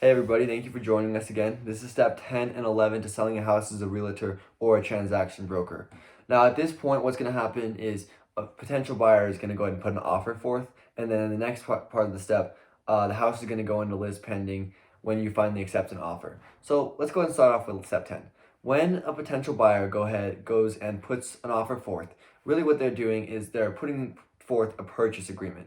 Hey everybody, thank you for joining us again. This is step 10 and 11 to selling a house as a realtor or a transaction broker. Now at this point, what's going to happen is a potential buyer is going to go ahead and put an offer forth, and then in the next part of the step, the house is going to go into list pending when you finally accept an offer. So let's go ahead and start off with step 10. When a potential buyer goes and puts an offer forth, really what they're doing is they're putting forth a purchase agreement.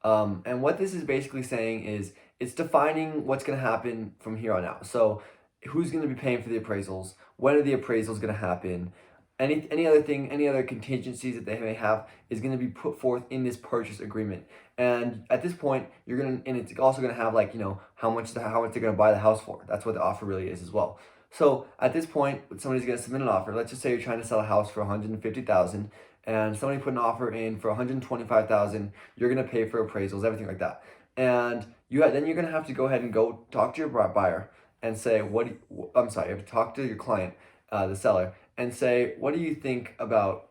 And what this is basically saying is it's defining what's going to happen from here on out. So, who's going to be paying for the appraisals? When are the appraisals going to happen? Any other contingencies that they may have is going to be put forth in this purchase agreement. And at this point, it's also going to have how much they're going to buy the house for. That's what the offer really is as well. So at this point, somebody's going to submit an offer. Let's just say you're trying to sell a house for 150,000, and somebody put an offer in for 125,000. You're going to pay for appraisals, everything like that, and then you're going to have to go ahead and go talk to your buyer and say, I'm sorry, you have to talk to your client, the seller, and say, what do you think about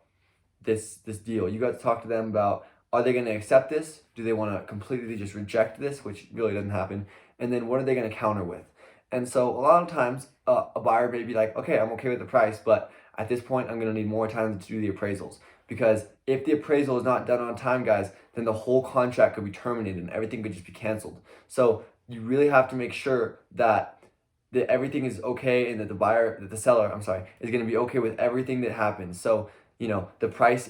this deal? You got to talk to them about, are they going to accept this? Do they want to completely just reject this, which really doesn't happen? And then what are they going to counter with? And so a lot of times, a buyer may be like, okay, I'm okay with the price, but at this point, I'm going to need more time to do the appraisals. Because if the appraisal is not done on time, guys, then the whole contract could be terminated and everything could just be canceled. So you really have to make sure that everything is okay, and that the seller, I'm sorry, is going to be okay with everything that happens. So, if the price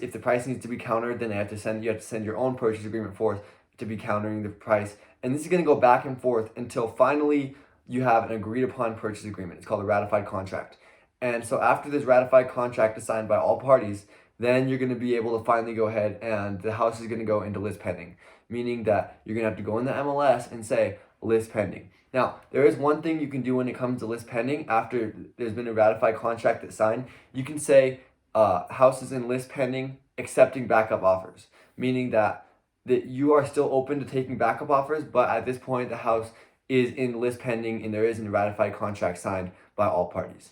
needs to be countered, then you have to send your own purchase agreement forth to be countering the price. And this is going to go back and forth until finally you have an agreed upon purchase agreement. It's called a ratified contract. And so after this ratified contract is signed by all parties, then you're going to be able to finally go ahead and the house is going to go into list pending, meaning that you're going to have to go in the MLS and say list pending. Now, there is one thing you can do when it comes to list pending after there's been a ratified contract that's signed. You can say house is in list pending, accepting backup offers, meaning that you are still open to taking backup offers, but at this point, the house is in list pending and there isn't a ratified contract signed by all parties.